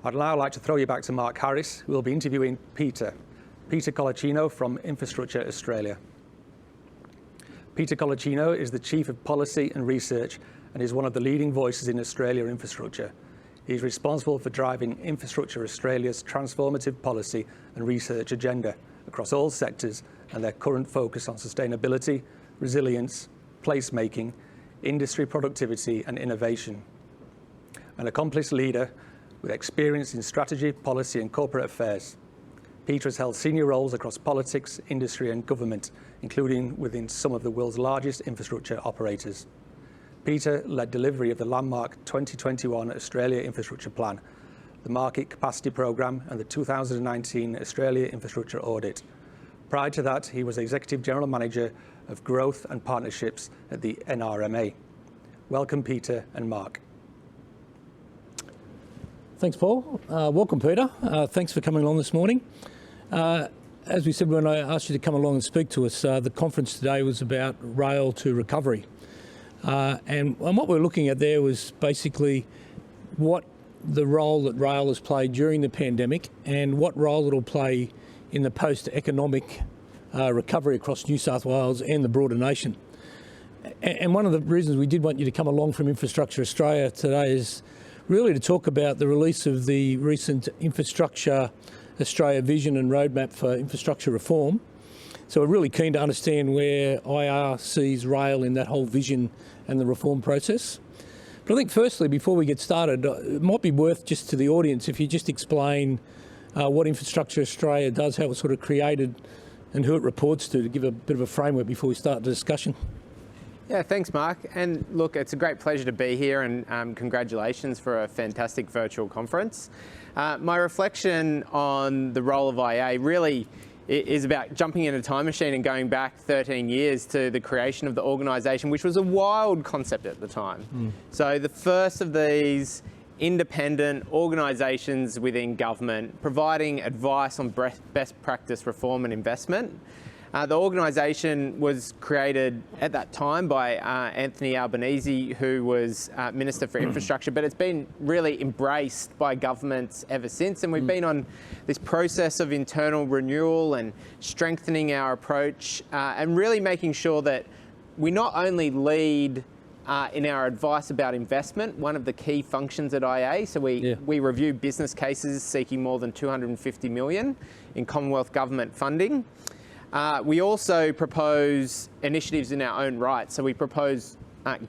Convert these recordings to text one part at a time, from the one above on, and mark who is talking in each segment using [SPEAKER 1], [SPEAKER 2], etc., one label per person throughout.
[SPEAKER 1] I'd now like to throw you back to Mark Harris, who will be interviewing Peter Colacino from Infrastructure Australia. Peter Colacino is the Chief of Policy and Research and is one of the leading voices in Australia infrastructure. He's responsible for driving Infrastructure Australia's transformative policy and research agenda across all sectors and their current focus on sustainability, resilience, placemaking, industry productivity and innovation. An accomplished leader with experience in strategy, policy and corporate affairs, Peter has held senior roles across politics, industry and government, including within some of the world's largest infrastructure operators. Peter led delivery of the landmark 2021 Australia Infrastructure Plan, the Market Capacity Programme and the 2019 Australia Infrastructure Audit. Prior to that, he was Executive General Manager of Growth and Partnerships at the NRMA. Welcome, Peter and Mark.
[SPEAKER 2] Thanks, Paul. Welcome, Peter. Thanks for coming along this morning. As we said when I asked you to come along and speak to us, the conference today was about rail to recovery. And what we're looking at there was basically what the role that rail has played during the pandemic and what role it'll play in the post-economic recovery across New South Wales and the broader nation. And one of the reasons we did want you to come along from Infrastructure Australia today is really to talk about the release of the recent Infrastructure Australia vision and roadmap for infrastructure reform. So we're really keen to understand where IR sees rail in that whole vision and the reform process. But I think firstly, before we get started, it might be worth just to the audience if you just explain what Infrastructure Australia does, how it was sort of created and who it reports to give a bit of a framework before we start the discussion.
[SPEAKER 3] Yeah, thanks, Mark. And look, it's a great pleasure to be here and congratulations for a fantastic virtual conference. My reflection on the role of IA really is about jumping in a time machine and going back 13 years to the creation of the organisation, which was a wild concept at the time. So the first of these independent organisations within government providing advice on best practice reform and investment. The organisation was created at that time by Anthony Albanese, who was Minister for Infrastructure, but it's been really embraced by governments ever since. And we've been on this process of internal renewal and strengthening our approach and really making sure that we not only lead in our advice about investment, one of the key functions at IA. So we review business cases seeking more than $250 million in Commonwealth government funding. We also propose initiatives in our own right. So we propose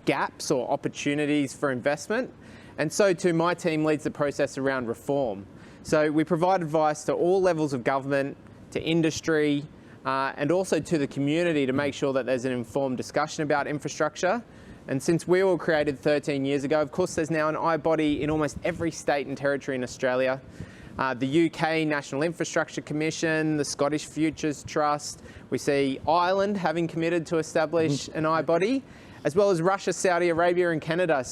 [SPEAKER 3] gaps or opportunities for investment. And so too, my team leads the process around reform. So we provide advice to all levels of government, to industry, and also to the community to make sure that there's an informed discussion about infrastructure. And since we were created 13 years ago, of course, there's now an I-body in almost every state and territory in Australia. The UK National Infrastructure Commission, the Scottish Futures Trust. We see Ireland having committed to establish an I-body, as well as Russia, Saudi Arabia and Canada,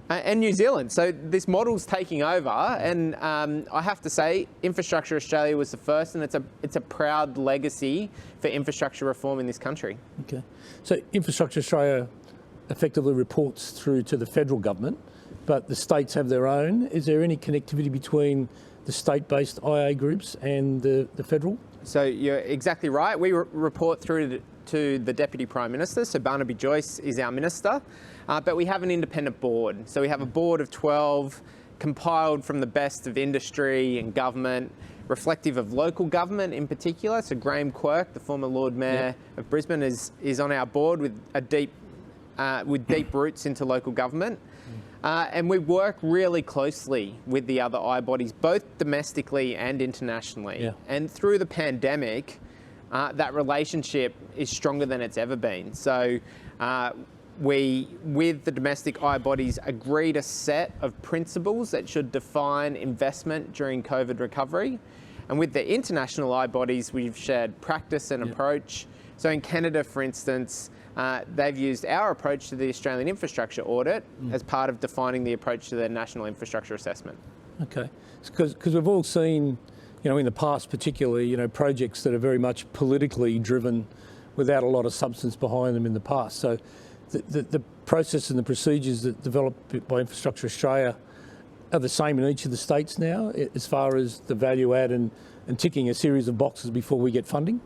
[SPEAKER 3] and New Zealand. So this model's taking over, and I have to say, Infrastructure Australia was the first, and it's a proud legacy for infrastructure reform in this country. Okay,
[SPEAKER 2] so Infrastructure Australia effectively reports through to the federal government, but the states have their own. Is there any connectivity between the state-based IA groups and the federal?
[SPEAKER 3] So you're exactly right. We report through to the Deputy Prime Minister, so Barnaby Joyce is our Minister, but we have an independent board. So we have a board of 12 compiled from the best of industry and government, reflective of local government in particular. So Graham Quirk, the former Lord Mayor of Brisbane, is on our board with deep roots into local government. And we work really closely with the other I-bodies, both domestically and internationally. And through the pandemic, that relationship is stronger than it's ever been. So we, with the domestic I-bodies, agreed a set of principles that should define investment during COVID recovery. And with the international I-bodies, we've shared practice and approach. So in Canada, for instance, they've used our approach to the Australian Infrastructure Audit as part of defining the approach to their National Infrastructure Assessment.
[SPEAKER 2] Okay, because we've all seen, in the past particularly, projects that are very much politically driven without a lot of substance behind them in the past. So the process and the procedures that developed by Infrastructure Australia are the same in each of the states now, as far as the value add and ticking a series of boxes before we get funding?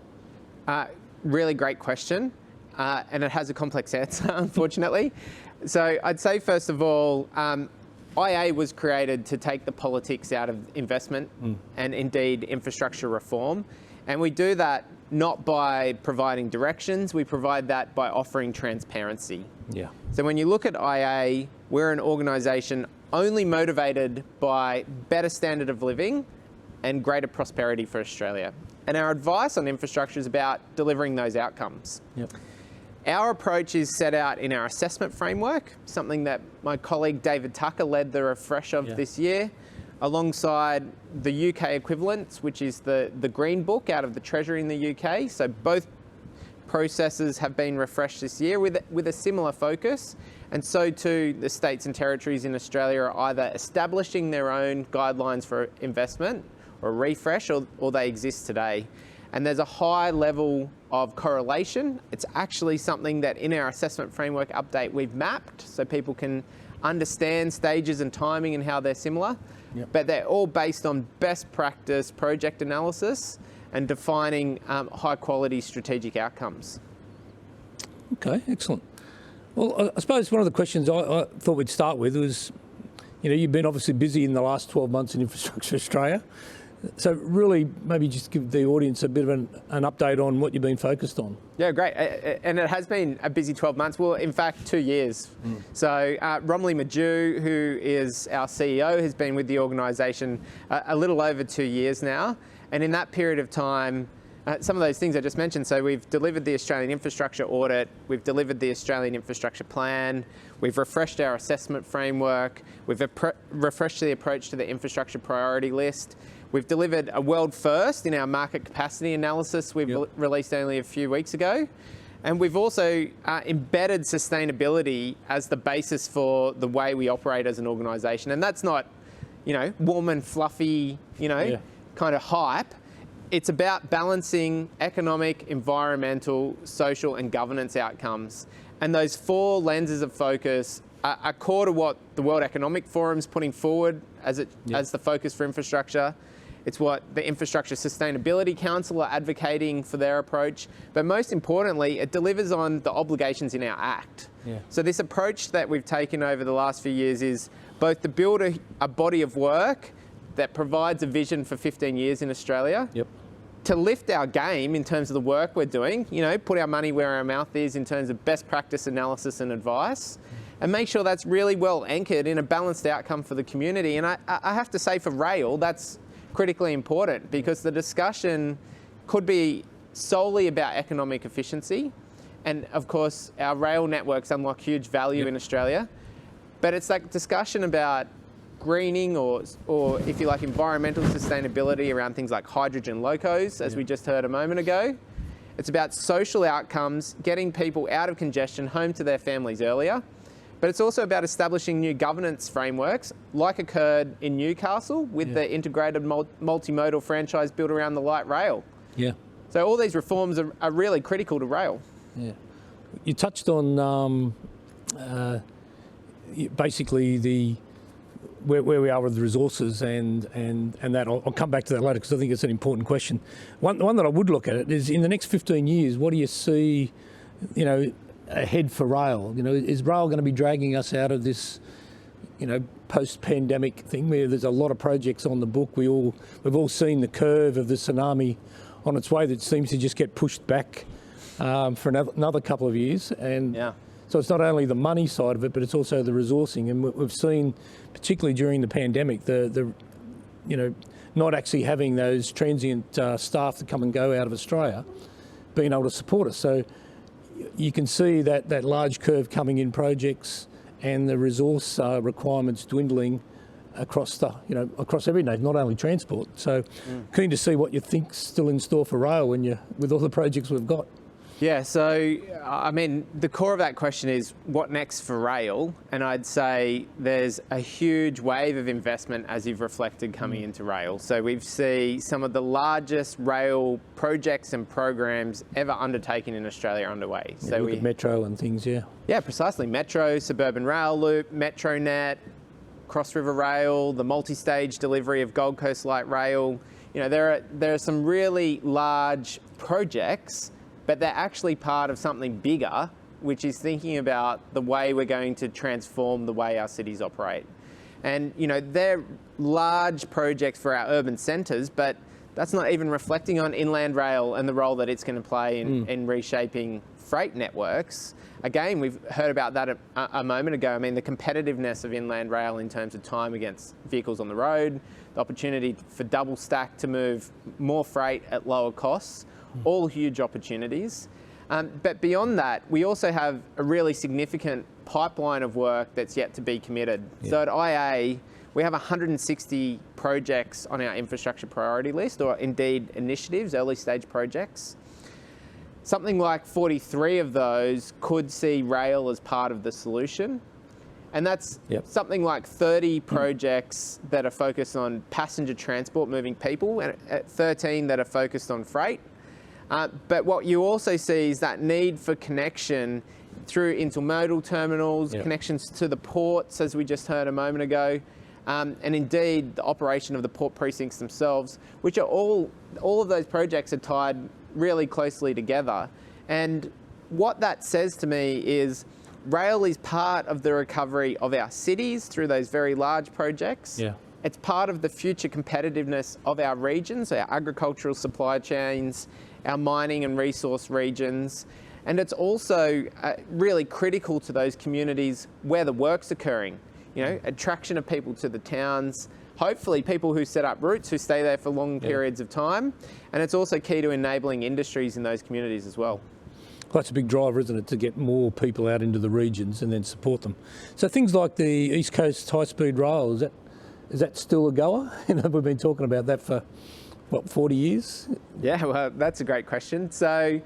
[SPEAKER 3] Really great question, and it has a complex answer, unfortunately. So I'd say, first of all, IA was created to take the politics out of investment and indeed infrastructure reform. And we do that not by providing directions, we provide that by offering transparency.
[SPEAKER 2] Yeah.
[SPEAKER 3] So when you look at IA, we're an organisation only motivated by better standard of living and greater prosperity for Australia. And our advice on infrastructure is about delivering those outcomes.
[SPEAKER 2] Yep.
[SPEAKER 3] Our approach is set out in our assessment framework, something that my colleague David Tucker led the refresh of this year, alongside the UK equivalents, which is the Green Book out of the Treasury in the UK. So both processes have been refreshed this year with a similar focus. And so too, the states and territories in Australia are either establishing their own guidelines for investment or refresh, or they exist today. And there's a high level of correlation. It's actually something that in our assessment framework update we've mapped so people can understand stages and timing and how they're similar.
[SPEAKER 2] Yep.
[SPEAKER 3] But they're all based on best practice project analysis and defining high quality strategic outcomes.
[SPEAKER 2] Okay, excellent. Well, I suppose one of the questions I thought we'd start with was, you've been obviously busy in the last 12 months in Infrastructure Australia. So really, maybe just give the audience a bit of an update on what you've been focused on.
[SPEAKER 3] Yeah, great. And it has been a busy 12 months. Well, in fact, 2 years. So Romilly Maju, who is our CEO, has been with the organisation a little over 2 years now. And in that period of time, some of those things I just mentioned, so we've delivered the Australian Infrastructure Audit, we've delivered the Australian Infrastructure Plan, we've refreshed our assessment framework, we've refreshed the approach to the infrastructure priority list. We've delivered a world first in our market capacity analysis we've released only a few weeks ago. And we've also embedded sustainability as the basis for the way we operate as an organisation. And that's not, warm and fluffy, kind of hype. It's about balancing economic, environmental, social and governance outcomes. And those 4 lenses of focus are core to what the World Economic Forum's putting forward as the focus for infrastructure. It's what the Infrastructure Sustainability Council are advocating for their approach. But most importantly, it delivers on the obligations in our Act. Yeah. So this approach that we've taken over the last few years is both to build a body of work that provides a vision for 15 years in Australia, to lift our game in terms of the work we're doing, put our money where our mouth is in terms of best practice analysis and advice, and make sure that's really well anchored in a balanced outcome for the community. And I have to say, for rail, that's critically important, because the discussion could be solely about economic efficiency. And of course, our rail networks unlock huge value in Australia. But it's like discussion about greening or if you like, environmental sustainability around things like hydrogen locos, as we just heard a moment ago. It's about social outcomes, getting people out of congestion, home to their families earlier. But it's also about establishing new governance frameworks, like occurred in Newcastle with the integrated multimodal franchise built around the light rail. Yeah. So all these reforms are really critical to rail.
[SPEAKER 2] Yeah. You touched on basically where we are with the resources and that. I'll come back to that later because I think it's an important question. One that I would look at it is, in the next 15 years, what do you see, ahead for rail? Is rail going to be dragging us out of this, post-pandemic thing where there's a lot of projects on the book? We've all seen the curve of the tsunami on its way that seems to just get pushed back for another couple of years. And so it's not only the money side of it, but it's also the resourcing. And we've seen, particularly during the pandemic, the not actually having those transient staff that come and go out of Australia being able to support us. So you can see that large curve coming in projects and the resource requirements dwindling across across every nation, not only transport. So keen to see what you think's still in store for rail with all the projects we've got.
[SPEAKER 3] Yeah, so I mean, the core of that question is what next for rail? And I'd say there's a huge wave of investment, as you've reflected, coming into rail. So we've seen some of the largest rail projects and programs ever undertaken in Australia underway.
[SPEAKER 2] Yeah, so we look at Metro and things,
[SPEAKER 3] Yeah, precisely. Metro, Suburban Rail Loop, MetroNet, Cross River Rail, the multi-stage delivery of Gold Coast Light Rail. There are some really large projects, but they're actually part of something bigger, which is thinking about the way we're going to transform the way our cities operate. And, they're large projects for our urban centres, but that's not even reflecting on inland rail and the role that it's going to play in reshaping freight networks. Again, we've heard about that a moment ago. I mean, the competitiveness of inland rail in terms of time against vehicles on the road, the opportunity for double stack to move more freight at lower costs, all huge opportunities. But beyond that, we also have a really significant pipeline of work that's yet to be committed. Yeah. So at IA, we have 160 projects on our infrastructure priority list, or indeed initiatives, early stage projects. Something like 43 of those could see rail as part of the solution. And that's something like 30 projects that are focused on passenger transport, moving people, and 13 that are focused on freight. But what you also see is that need for connection through intermodal terminals, connections to the ports, as we just heard a moment ago, and indeed the operation of the port precincts themselves, which are all of those projects are tied really closely together. And what that says to me is rail is part of the recovery of our cities through those very large projects. Yeah. It's part of the future competitiveness of our regions, our agricultural supply chains, our mining and resource regions. And it's also really critical to those communities where the work's occurring. Attraction of people to the towns, hopefully people who set up routes, who stay there for long periods of time. And it's also key to enabling industries in those communities as well.
[SPEAKER 2] Well, that's a big driver, isn't it, to get more people out into the regions and then support them. So things like the East Coast high-speed rail, is that still a goer? We've been talking about that for, 40 years?
[SPEAKER 3] Yeah, well, that's a great question. So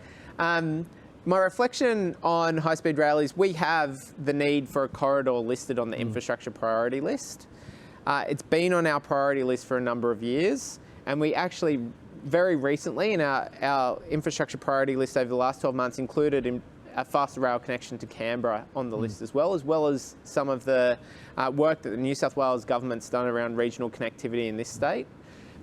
[SPEAKER 3] my reflection on high-speed rail is we have the need for a corridor listed on the infrastructure priority list. It's been on our priority list for a number of years, and we actually very recently in our infrastructure priority list over the last 12 months included a faster rail connection to Canberra on the list as well as some of the work that the New South Wales government's done around regional connectivity in this state.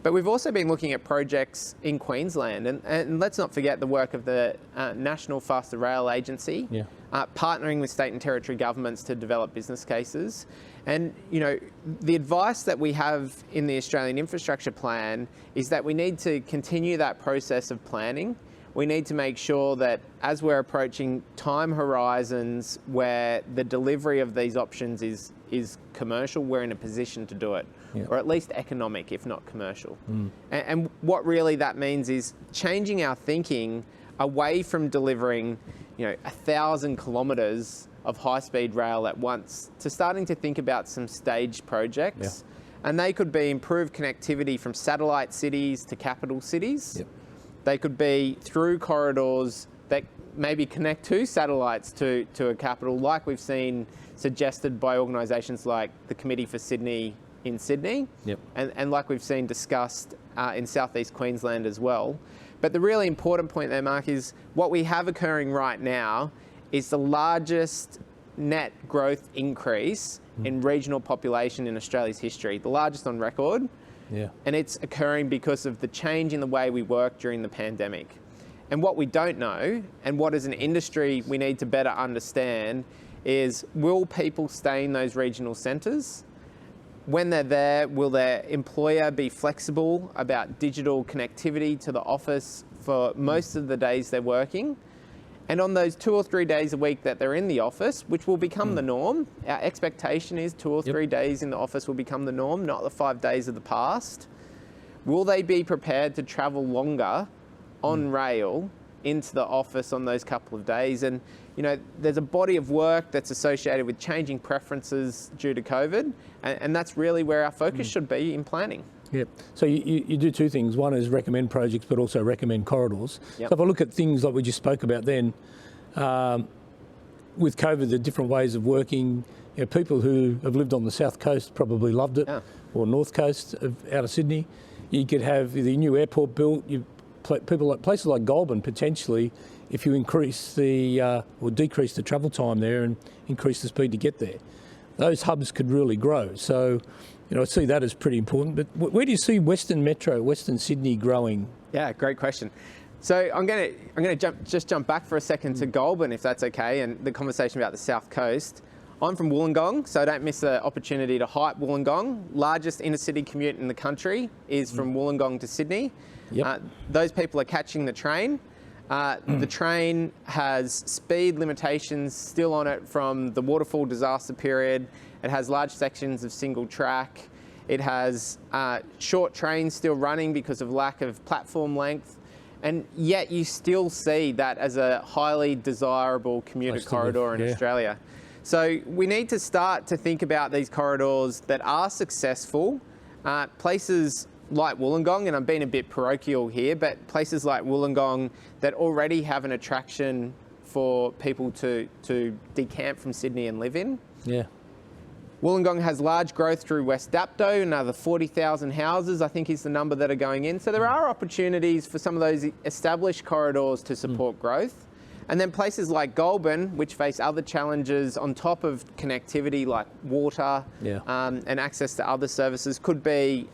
[SPEAKER 3] But we've also been looking at projects in Queensland, and let's not forget the work of the National Faster Rail Agency, partnering with state and territory governments to develop business cases. And, the advice that we have in the Australian Infrastructure Plan is that we need to continue that process of planning. We need to make sure that as we're approaching time horizons where the delivery of these options is commercial, we're in a position to do it, or at least economic, if not commercial. And what really that means is changing our thinking away from delivering, 1,000 kilometres of high-speed rail at once to starting to think about some staged projects. And they could be improved connectivity from satellite cities to capital cities. They could be through corridors that maybe connect two satellites to a capital, like we've seen suggested by organisations like the Committee for Sydney in Sydney, and like we've seen discussed in southeast Queensland as well. But the really important point there, Mark, is what we have occurring right now is the largest net growth increase in regional population in Australia's history, the largest on record. And it's occurring because of the change in the way we work during the pandemic. And what we don't know, and what as an industry we need to better understand, is will people stay in those regional centres? When they're there, will their employer be flexible about digital connectivity to the office for most of the days they're working? And on those 2 or 3 days a week that they're in the office, which will become the norm, our expectation is 2 or 3 days in the office will become the norm, not the 5 days of the past. Will they be prepared to travel longer on rail into the office on those couple of days? And, there's a body of work that's associated with changing preferences due to COVID, and that's really where our focus should be in planning.
[SPEAKER 2] So you do two things. One is recommend projects, but also recommend corridors. So if I look at things like we just spoke about then, with COVID, the different ways of working, people who have lived on the south coast probably loved it, or north coast out of Sydney. You could have the new airport built. People like places like Goulburn potentially, if you increase or decrease the travel time there and increase the speed to get there. those hubs could really grow. So, I see that as pretty important. But where do you see Western Metro, Western Sydney growing?
[SPEAKER 3] Yeah, great question. So I'm going to jump back for a second to Goulburn, if that's okay, and the conversation about the South Coast. I'm from Wollongong, so don't miss the opportunity to hype Wollongong. Largest inner city commute in the country is from Wollongong to Sydney.
[SPEAKER 2] Yep.
[SPEAKER 3] Those people are catching the train. The train has speed limitations still on it from the waterfall disaster period. It has large sections of single track. It has short trains still running because of lack of platform length. And yet you still see that as a highly desirable commuter corridor in Australia. So we need to start to think about these corridors that are successful. Places like Wollongong, and I'm being a bit parochial here, but places like Wollongong that already have an attraction for people to decamp from Sydney and live in.
[SPEAKER 2] Yeah.
[SPEAKER 3] Wollongong has large growth through West Dapto, another 40,000 houses, I think is the number that are going in. So there are opportunities for some of those established corridors to support growth. And then places like Goulburn, which face other challenges on top of connectivity like water and access to other services, could be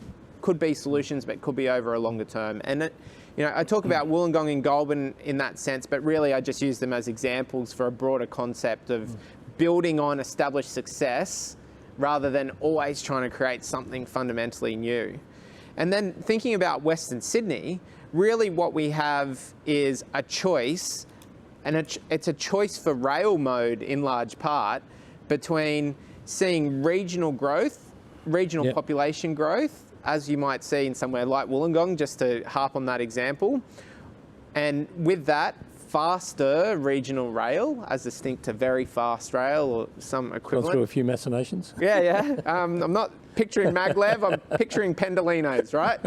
[SPEAKER 3] solutions, but could be over a longer term. And I talk about Wollongong and Goulburn in that sense, but really I just use them as examples for a broader concept of building on established success rather than always trying to create something fundamentally new. And then thinking about Western Sydney, really what we have is a choice, and it's a choice for rail mode in large part, between seeing regional growth, regional population growth, as you might see in somewhere like Wollongong, just to harp on that example. And with that, faster regional rail, as distinct to very fast rail or some equivalent.
[SPEAKER 2] Gone through a few machinations.
[SPEAKER 3] Yeah. I'm not picturing maglev, I'm picturing pendolinos, right?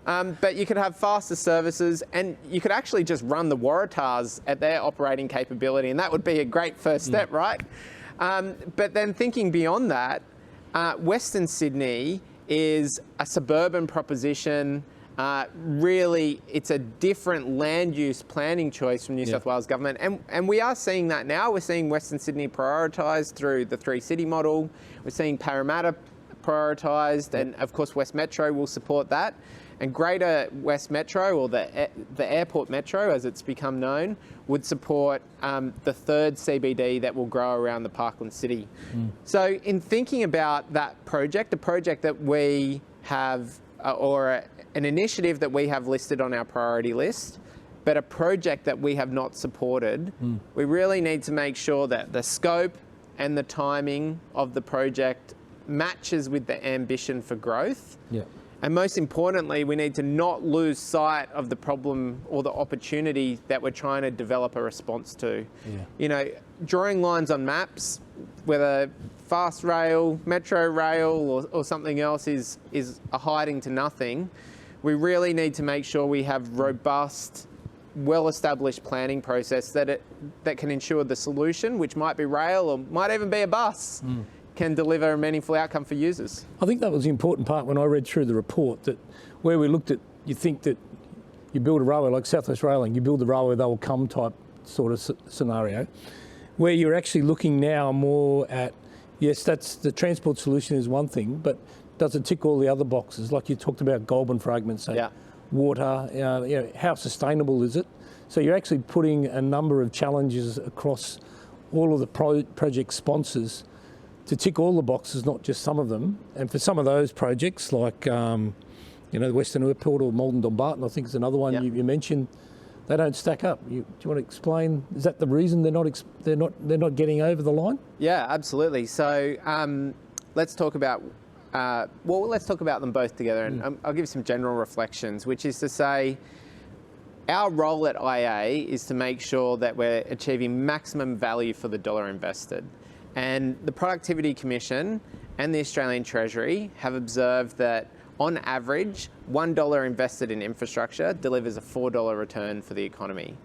[SPEAKER 3] But you could have faster services, and you could actually just run the Waratahs at their operating capability, and that would be a great first step, right? But then thinking beyond that, Western Sydney is a suburban proposition. Really, it's a different land use planning choice from New South Wales government. And we are seeing that now. We're seeing Western Sydney prioritised through the 3-city model. We're seeing Parramatta prioritised, and of course West Metro will support that. And Greater West Metro, or the Airport Metro as it's become known, would support the third CBD that will grow around the Parkland City. So in thinking about that project, a project that we have, an initiative that we have listed on our priority list, but a project that we have not supported, we really need to make sure that the scope and the timing of the project matches with the ambition for growth. And most importantly, we need to not lose sight of the problem or the opportunity that we're trying to develop a response to. Drawing lines on maps, whether fast rail, metro rail, or something else is a hiding to nothing. We really need to make sure we have robust, well-established planning process that can ensure the solution, which might be rail or might even be a bus, can deliver a meaningful outcome for users.
[SPEAKER 2] I think that was the important part when I read through the report, that where we looked at, you think that you build a railway like South West Railing, you build the railway, they will come type sort of scenario, where you're actually looking now more at, yes, that's the transport solution is one thing, but does it tick all the other boxes? Like you talked about Goulburn, for argument's sake. Water, how sustainable is it? So you're actually putting a number of challenges across all of the project sponsors to tick all the boxes, not just some of them. And for some of those projects, like the Western Airport or Malden Dumbarton, I think is another one you mentioned, they don't stack up. Do you want to explain? Is that the reason they're not getting over the line?
[SPEAKER 3] Yeah, absolutely. So let's talk about let's talk about them both together, and I'll give some general reflections, which is to say, our role at IA is to make sure that we're achieving maximum value for the dollar invested. And the Productivity Commission and the Australian Treasury have observed that on average, $1 invested in infrastructure delivers a $4 return for the economy.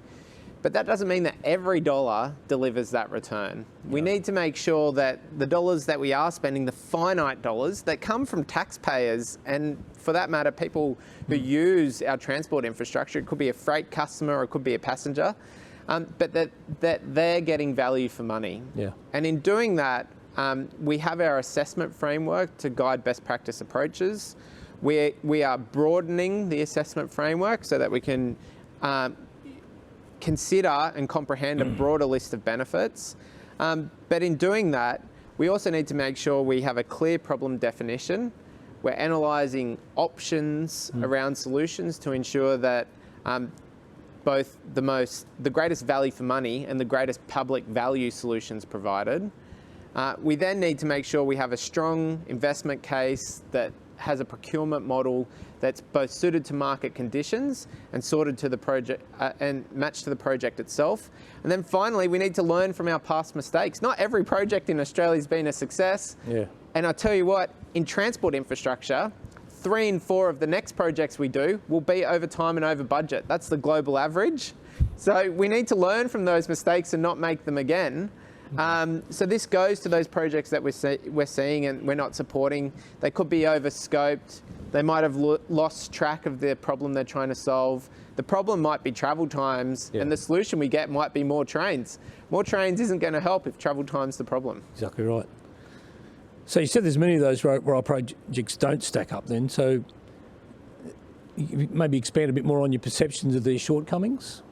[SPEAKER 3] But that doesn't mean that every dollar delivers that return. We need to make sure that the dollars that we are spending, the finite dollars that come from taxpayers, and for that matter, people who use our transport infrastructure, it could be a freight customer or it could be a passenger, but that they're getting value for money. And in doing that, we have our assessment framework to guide best practice approaches. We are broadening the assessment framework so that we can consider and comprehend a broader list of benefits. But in doing that, we also need to make sure we have a clear problem definition. We're analysing options around solutions to ensure that both the greatest value for money and the greatest public value solutions provided. We then need to make sure we have a strong investment case that has a procurement model that's both suited to market conditions and sorted to the project and matched to the project itself. And then finally, we need to learn from our past mistakes. Not every project in Australia has been a success.
[SPEAKER 2] Yeah.
[SPEAKER 3] And I'll tell you what, in transport infrastructure, 3 in 4 of the next projects we do will be over time and over budget. That's the global average. So we need to learn from those mistakes and not make them again. So this goes to those projects that we're seeing and we're not supporting. They could be over-scoped. They might have lost track of the problem they're trying to solve. The problem might be travel times, and the solution we get might be more trains. More trains isn't going to help if travel time's the problem.
[SPEAKER 2] Exactly right. So you said there's many of those rail projects don't stack up then, so maybe expand a bit more on your perceptions of these shortcomings?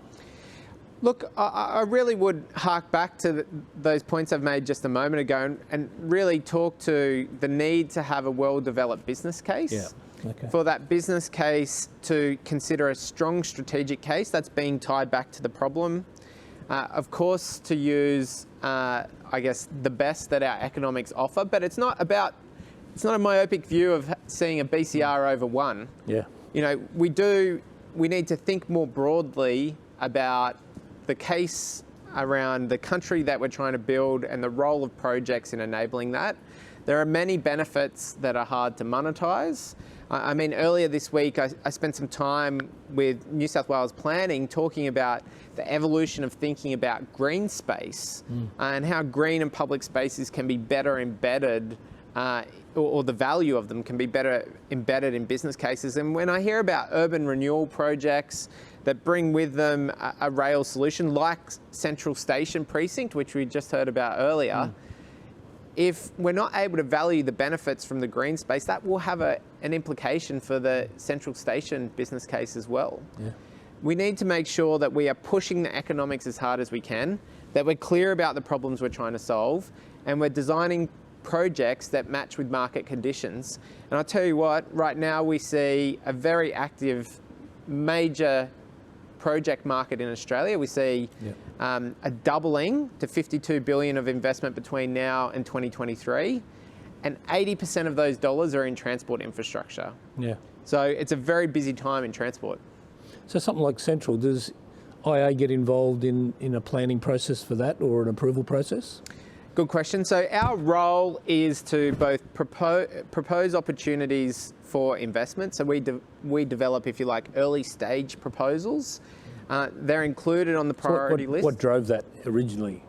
[SPEAKER 3] Look, I really would hark back to those points I've made just a moment ago and really talk to the need to have a well-developed business case.
[SPEAKER 2] Yeah. Okay.
[SPEAKER 3] For that business case to consider a strong strategic case that's being tied back to the problem. Of course, to use, I guess, the best that our economics offer, but it's not a myopic view of seeing a BCR over 1.
[SPEAKER 2] Yeah.
[SPEAKER 3] You know, we need to think more broadly about the case around the country that we're trying to build and the role of projects in enabling that. There are many benefits that are hard to monetize. I mean, earlier this week, I spent some time with New South Wales Planning talking about the evolution of thinking about green space and how green and public spaces can be better embedded or the value of them can be better embedded in business cases. And when I hear about urban renewal projects that bring with them a rail solution like Central Station Precinct, which we just heard about earlier, if we're not able to value the benefits from the green space, that will have an implication for the Central Station business case as well. Yeah. We need to make sure that we are pushing the economics as hard as we can, that we're clear about the problems we're trying to solve, and we're designing projects that match with market conditions. And I'll tell you what, right now we see a very active major project market in Australia. We see a doubling to 52 billion of investment between now and 2023, and 80% of those dollars are in transport infrastructure. Yeah. So it's a very busy time in transport.
[SPEAKER 2] So something like Central, does IA get involved in a planning process for that or an approval process?
[SPEAKER 3] Good question. So our role is to both propose opportunities for investment. So we develop, if you like, early stage proposals. They're included on the priority list.
[SPEAKER 2] What drove that originally?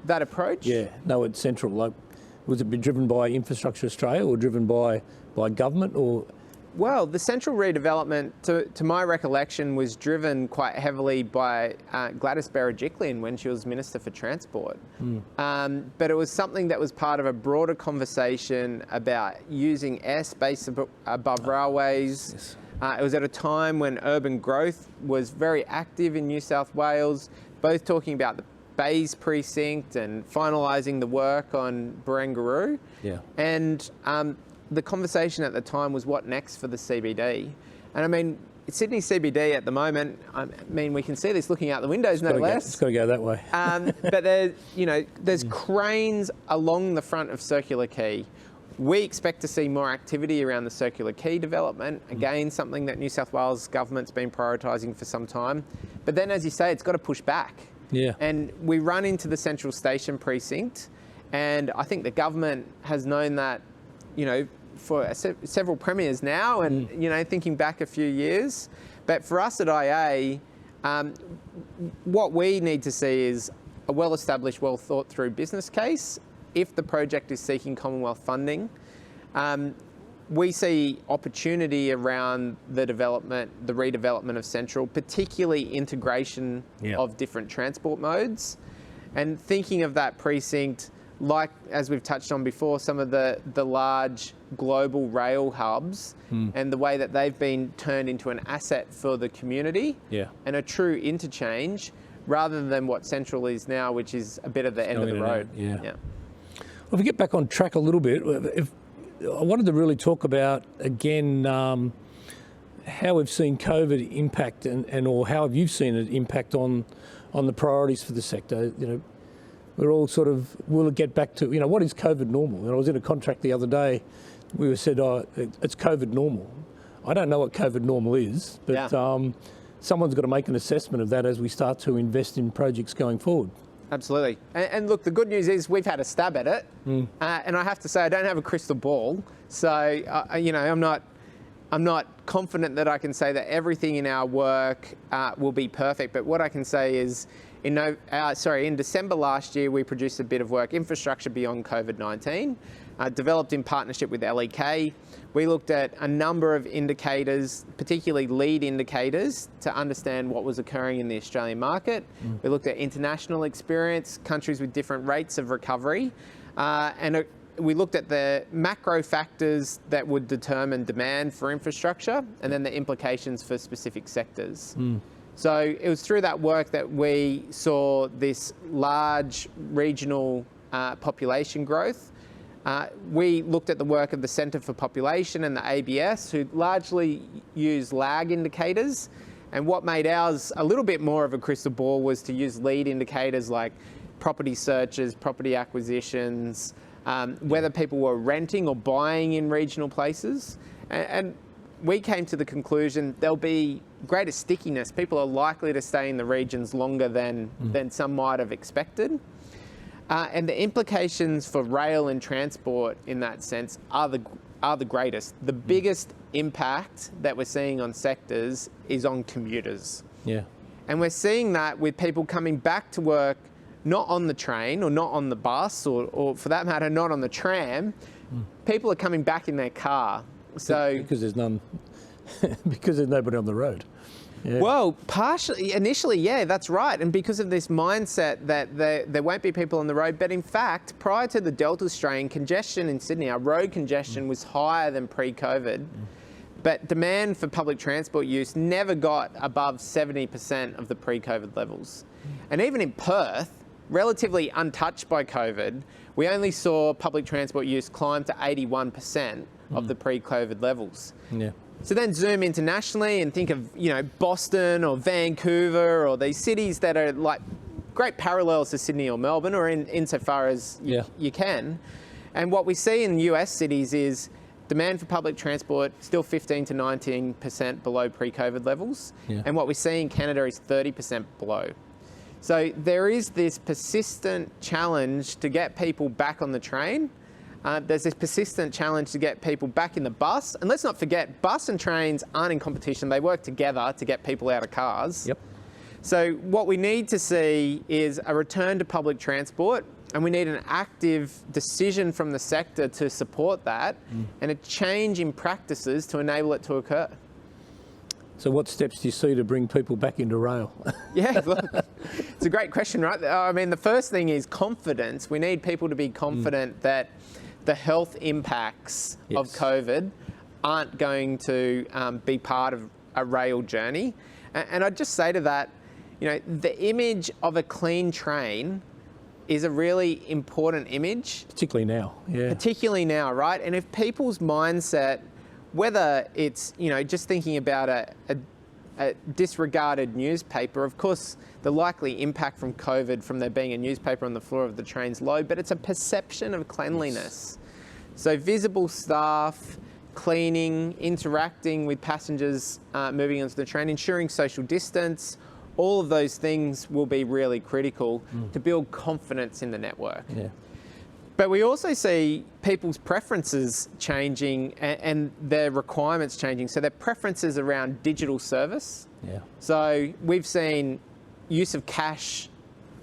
[SPEAKER 3] That approach?
[SPEAKER 2] Yeah, no, it's Central. Like, was it driven by Infrastructure Australia or driven by government or?
[SPEAKER 3] Well, the Central redevelopment, to my recollection, was driven quite heavily by Gladys Berejiklian when she was Minister for Transport. But it was something that was part of a broader conversation about using airspace above railways. Yes. It was at a time when urban growth was very active in New South Wales, both talking about the Bays precinct and finalising the work on Barangaroo. Yeah. And the conversation at the time was what next for the CBD. And I mean, Sydney CBD at the moment, I mean, we can see this looking out the windows, no less.
[SPEAKER 2] It's got to go that way.
[SPEAKER 3] But there's cranes along the front of Circular Quay. We expect to see more activity around the Circular Quay development. Again, something that New South Wales government's been prioritising for some time. But then, as you say, it's got to push back. Yeah. And we run into the Central Station Precinct, and I think the government has known that, you know, for several premiers now, and you know, thinking back a few years. But for us at IA, what we need to see is a well-established, well-thought-through business case. If the project is seeking Commonwealth funding, we see opportunity around the redevelopment of Central, particularly integration of different transport modes. And thinking of that precinct, like, as we've touched on before, some of the large global rail hubs and the way that they've been turned into an asset for the community and a true interchange, rather than what Central is now, which is a bit of the end of the road.
[SPEAKER 2] Well, if we get back on track a little bit, I wanted to really talk about, again, how we've seen COVID impact or how have you seen it impact on the priorities for the sector. We're all sort of, will it get back to, what is COVID normal? And I was in a contract the other day, we were said, it's COVID normal. I don't know what COVID normal is, but someone's got to make an assessment of that as we start to invest in projects going forward.
[SPEAKER 3] Absolutely. And look, the good news is we've had a stab at it. And I have to say, I don't have a crystal ball. So, I'm not confident that I can say that everything in our work will be perfect. But what I can say is, in December last year, we produced a bit of work, Infrastructure Beyond COVID-19, developed in partnership with LEK. We looked at a number of indicators, particularly lead indicators, to understand what was occurring in the Australian market. We looked at international experience, countries with different rates of recovery, and we looked at the macro factors that would determine demand for infrastructure, and then the implications for specific sectors. So it was through that work that we saw this large regional population growth. We looked at the work of the Centre for Population and the ABS, who largely use lag indicators. And what made ours a little bit more of a crystal ball was to use lead indicators like property searches, property acquisitions, whether people were renting or buying in regional places. And we came to the conclusion there'll be greater stickiness. People are likely to stay in the regions longer than some might have expected. And the implications for rail and transport in that sense are the greatest. The biggest impact that we're seeing on sectors is on commuters. And we're seeing that with people coming back to work not on the train or not on the bus or for that matter, not on the tram. People are coming back in their car. So
[SPEAKER 2] because there's none, because there's nobody on the road.
[SPEAKER 3] Well, partially, initially, yeah, that's right. And because of this mindset that there won't be people on the road. But in fact, prior to the Delta strain, congestion in Sydney, our road congestion was higher than pre-COVID. But demand for public transport use never got above 70% of the pre-COVID levels. And even in Perth, relatively untouched by COVID, we only saw public transport use climb to 81% of the pre-COVID levels. So then zoom internationally and think of, Boston or Vancouver or these cities that are like great parallels to Sydney or Melbourne, or insofar as you can. And what we see in US cities is demand for public transport still 15 to 19% below pre-COVID levels. And what we see in Canada is 30% below. So there is this persistent challenge to get people back on the train. There's this persistent challenge to get people back in the bus. And let's not forget, bus and trains aren't in competition. They work together to get people out of cars. So what we need to see is a return to public transport, and we need an active decision from the sector to support that, and a change in practices to enable it to occur.
[SPEAKER 2] So what steps do you see to bring people back into rail?
[SPEAKER 3] Look, it's a great question, right? I mean, the first thing is confidence. We need people to be confident that the health impacts of COVID aren't going to be part of a rail journey. And I'd just say to that, the image of a clean train is a really important image.
[SPEAKER 2] Particularly now,
[SPEAKER 3] Particularly now, right? And if people's mindset, whether it's, just thinking about a disregarded newspaper, of course, the likely impact from COVID from there being a newspaper on the floor of the train's low, but it's a perception of cleanliness. So visible staff, cleaning, interacting with passengers moving onto the train, ensuring social distance, all of those things will be really critical to build confidence in the network. But we also see people's preferences changing and their requirements changing. So their preferences around digital service. So we've seen use of cash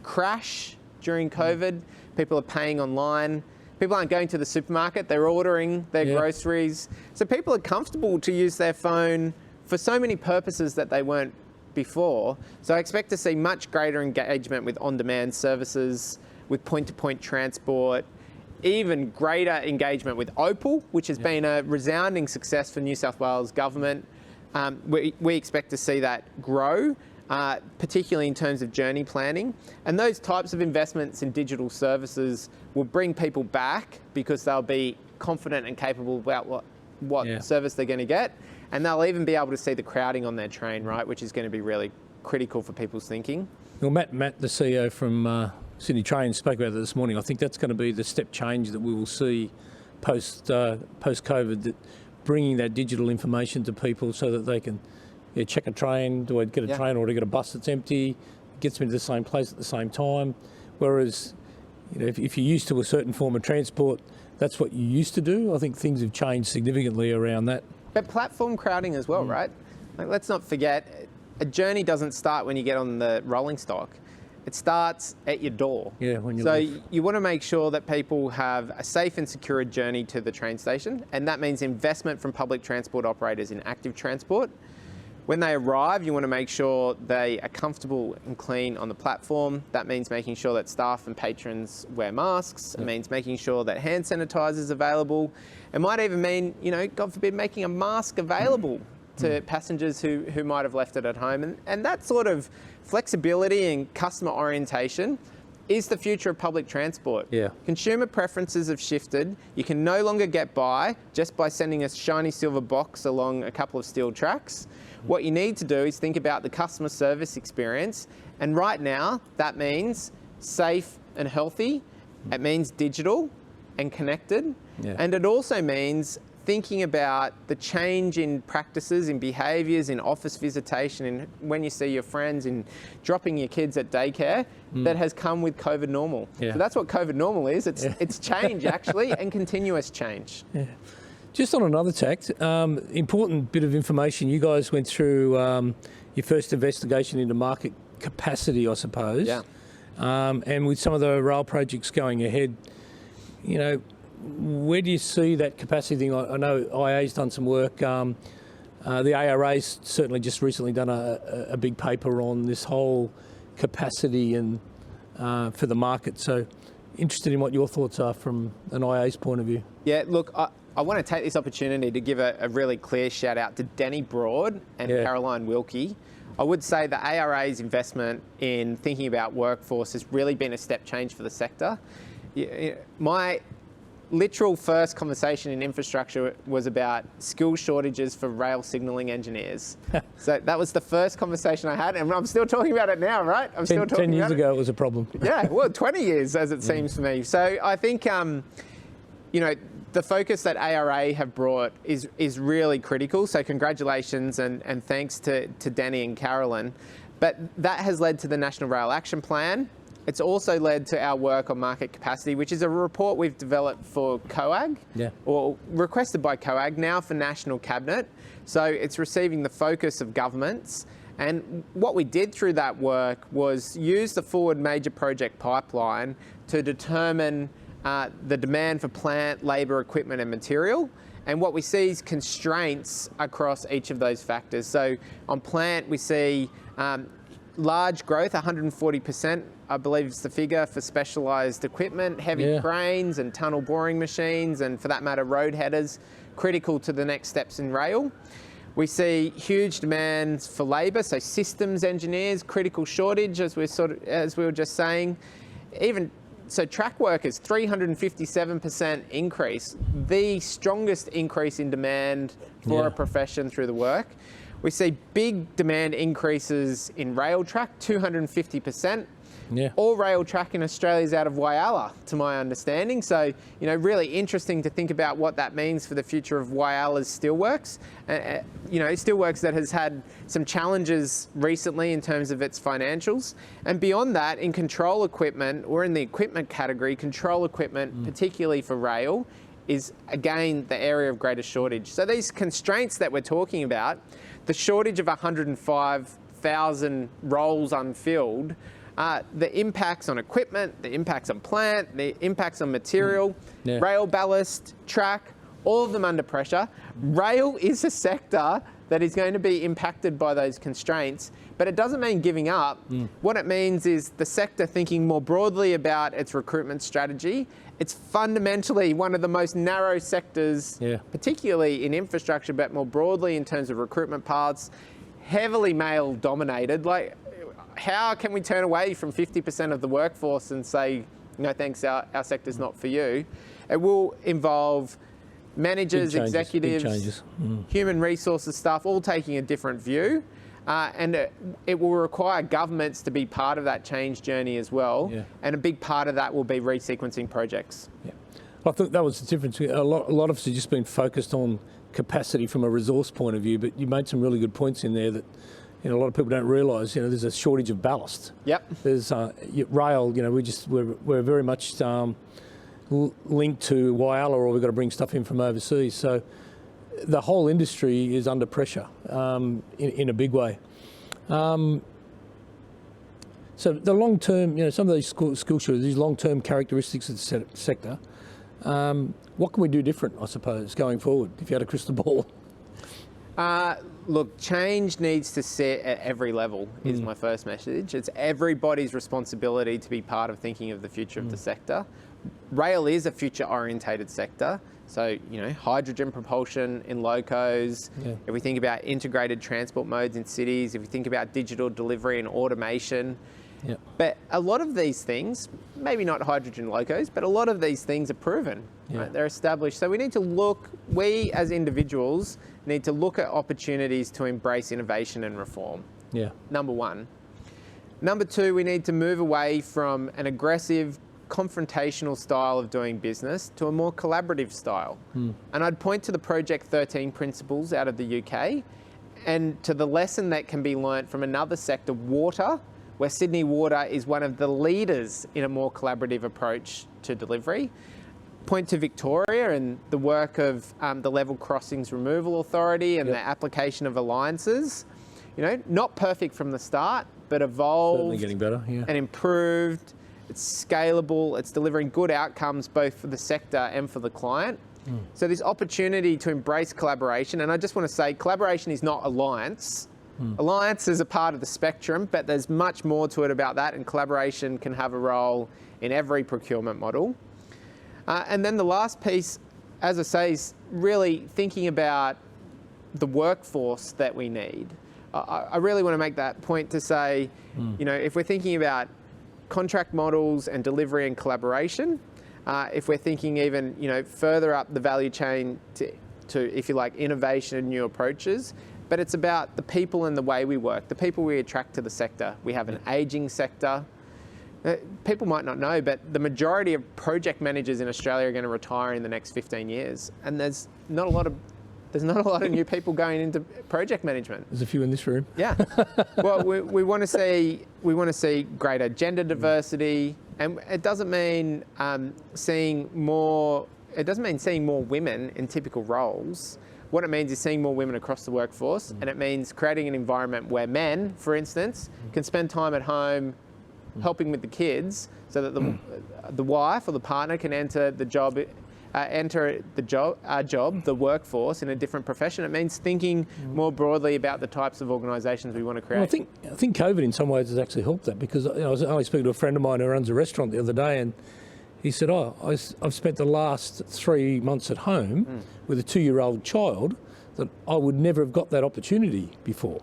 [SPEAKER 3] crash during COVID. People are paying online. People aren't going to the supermarket. They're ordering their groceries. So people are comfortable to use their phone for so many purposes that they weren't before. So I expect to see much greater engagement with on-demand services, with point-to-point transport, even greater engagement with Opal, which has been a resounding success for New South Wales government. We expect to see that grow, particularly in terms of journey planning. And those types of investments in digital services will bring people back because they'll be confident and capable about what service they're going to get. And they'll even be able to see the crowding on their train, right, which is going to be really critical for people's thinking.
[SPEAKER 2] Well, Matt, the CEO from Sydney Trains, spoke about that this morning. I think that's going to be the step change that we will see post-COVID, that bringing that digital information to people so that they can check a train, do I get a train or do I get a bus that's empty, gets me to the same place at the same time. Whereas, if you're used to a certain form of transport, that's what you used to do. I think things have changed significantly around that.
[SPEAKER 3] But platform crowding as well, right? Like, let's not forget, a journey doesn't start when you get on the rolling stock. It starts at your door.
[SPEAKER 2] Yeah, when you
[SPEAKER 3] So
[SPEAKER 2] leave.
[SPEAKER 3] you want to make sure that people have a safe and secure journey to the train station, and that means investment from public transport operators in active transport. When they arrive, you want to make sure they are comfortable and clean on the platform. That means making sure that staff and patrons wear masks. It means making sure that hand sanitizer is available. It might even mean, God forbid, making a mask available to passengers who might have left it at home. And that sort of flexibility and customer orientation is the future of public transport.
[SPEAKER 2] Yeah.
[SPEAKER 3] Consumer preferences have shifted. You can no longer get by just by sending a shiny silver box along a couple of steel tracks. What you need to do is think about the customer service experience. And right now, that means safe and healthy. It means digital and connected.
[SPEAKER 2] Yeah.
[SPEAKER 3] And it also means thinking about the change in practices, in behaviours, in office visitation, in when you see your friends, in dropping your kids at daycare, that has come with COVID normal.
[SPEAKER 2] Yeah.
[SPEAKER 3] So that's what COVID normal is. It's change, actually, and continuous change.
[SPEAKER 2] Yeah. Just on another tact, important bit of information. You guys went through your first investigation into market capacity, I suppose.
[SPEAKER 3] Yeah.
[SPEAKER 2] And with some of the rail projects going ahead, where do you see that capacity thing? I know IA's done some work. The ARA's certainly just recently done a big paper on this whole capacity and for the market. So interested in what your thoughts are from an IA's point of view.
[SPEAKER 3] Yeah, look, I want to take this opportunity to give a really clear shout out to Danny Broad and Caroline Wilkie. I would say the ARA's investment in thinking about workforce has really been a step change for the sector. My literal first conversation in infrastructure was about skill shortages for rail signalling engineers. So that was the first conversation I had, and I'm still talking about it now, right? I'm still talking
[SPEAKER 2] 10 years
[SPEAKER 3] about
[SPEAKER 2] ago, it was a problem.
[SPEAKER 3] Yeah, well, 20 years as it seems to me. So I think, the focus that ARA have brought is really critical. So congratulations and thanks to Danny and Carolyn. But that has led to the National Rail Action Plan. It's also led to our work on market capacity, which is a report we've developed for COAG, or requested by COAG, now for National Cabinet. So it's receiving the focus of governments. And what we did through that work was use the forward major project pipeline to determine the demand for plant, labour, equipment and material. And what we see is constraints across each of those factors. So on plant, we see large growth, 140%, I believe is the figure, for specialised equipment, heavy cranes and tunnel boring machines, and for that matter, road headers, critical to the next steps in rail. We see huge demands for labour, so systems engineers, critical shortage, as we were just saying. So track workers, 357% increase, the strongest increase in demand for a profession through the work. We see big demand increases in rail track, 250%. All rail track in Australia is out of Whyalla, to my understanding. So, really interesting to think about what that means for the future of Whyalla's steelworks. Steelworks that has had some challenges recently in terms of its financials. And beyond that, in control equipment, or in the equipment category, control equipment, particularly for rail, is again the area of greatest shortage. So these constraints that we're talking about, the shortage of 105,000 roles unfilled, the impacts on equipment, the impacts on plant, the impacts on material, rail ballast, track, all of them under pressure. Rail is a sector that is going to be impacted by those constraints, but it doesn't mean giving up. What it means is the sector thinking more broadly about its recruitment strategy. It's fundamentally one of the most narrow sectors, particularly in infrastructure, but more broadly in terms of recruitment paths, heavily male dominated. Like, how can we turn away from 50% of the workforce and say, no thanks, our sector's not for you? It will involve managers, executives, human resources staff, all taking a different view. And it will require governments to be part of that change journey as well. And a big part of that will be resequencing projects.
[SPEAKER 2] I think that was the difference. A lot of us have just been focused on capacity from a resource point of view, but you made some really good points in there that a lot of people don't realise. There's a shortage of ballast. There's rail. We're very much linked to Whyalla, or we've got to bring stuff in from overseas. So the whole industry is under pressure in a big way. So the long term, some of these skill shortages, these long term characteristics of the sector. What can we do different, I suppose, going forward, if you had a crystal ball?
[SPEAKER 3] Look, change needs to sit at every level, is my first message. It's everybody's responsibility to be part of thinking of the future of the sector. Rail is a future-orientated sector. So, hydrogen propulsion in locos, if we think about integrated transport modes in cities, if we think about digital delivery and automation. But a lot of these things, maybe not hydrogen locos, but a lot of these things are proven. Right? They're established. So we as individuals need to look at opportunities to embrace innovation and reform. Number one. Number two, we need to move away from an aggressive, confrontational style of doing business to a more collaborative style. And I'd point to the Project 13 principles out of the UK and to the lesson that can be learnt from another sector, water, where Sydney Water is one of the leaders in a more collaborative approach to delivery. Point to Victoria and the work of the Level Crossings Removal Authority and the application of alliances. Not perfect from the start, but evolved,
[SPEAKER 2] certainly getting better,
[SPEAKER 3] and improved. It's scalable, it's delivering good outcomes both for the sector and for the client. So this opportunity to embrace collaboration, and I just want to say collaboration is not alliance. Alliance is a part of the spectrum, but there's much more to it about that, and collaboration can have a role in every procurement model. And then the last piece, as I say, is really thinking about the workforce that we need. I really want to make that point to say, if we're thinking about contract models and delivery and collaboration, if we're thinking even further up the value chain to if you like innovation and new approaches, but it's about the people and the way we work, the people we attract to the sector. We have an ageing sector. People might not know, but the majority of project managers in Australia are going to retire in the next 15 years, and there's not a lot of new people going into project management.
[SPEAKER 2] There's a few in this room.
[SPEAKER 3] Well, we want to see greater gender diversity, and it doesn't mean seeing more women in typical roles. What it means is seeing more women across the workforce, and it means creating an environment where men, for instance, can spend time at home helping with the kids, so that the wife or the partner can enter the workforce in a different profession. It means thinking more broadly about the types of organisations we want to create.
[SPEAKER 2] Well, I think COVID in some ways has actually helped that, because I was only speaking to a friend of mine who runs a restaurant the other day, and he said, I've spent the last 3 months at home with a 2-year-old child that I would never have got that opportunity before.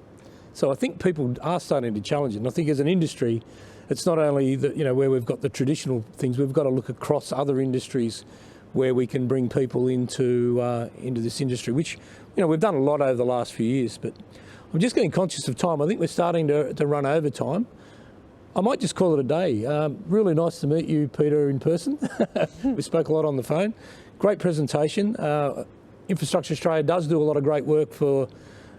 [SPEAKER 2] So I think people are starting to challenge it. And I think as an industry, it's not only where we've got the traditional things, we've got to look across other industries where we can bring people into this industry, which we've done a lot over the last few years. But I'm just getting conscious of time. I think we're starting to run over time. I might just call it a day. Really nice to meet you, Peter, in person. We spoke a lot on the phone. Great presentation. Infrastructure Australia does do a lot of great work for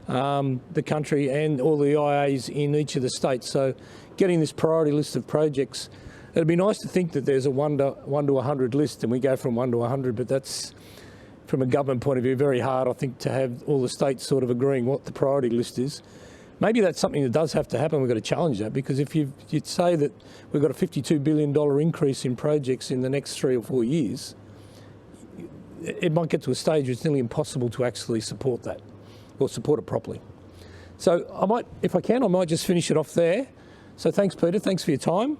[SPEAKER 2] the country and all the IAs in each of the states. So getting this priority list of projects, it'd be nice to think that there's a 1 to 100 list and we go from 1 to 100, but that's, from a government point of view, very hard, I think, to have all the states sort of agreeing what the priority list is. Maybe that's something that does have to happen. We've got to challenge that, because if you'd say that we've got a $52 billion increase in projects in the next 3 or 4 years, it might get to a stage where it's nearly impossible to actually support that. or support it properly. So I might, if I can, I might just finish it off there. So thanks, Peter. Thanks for your time.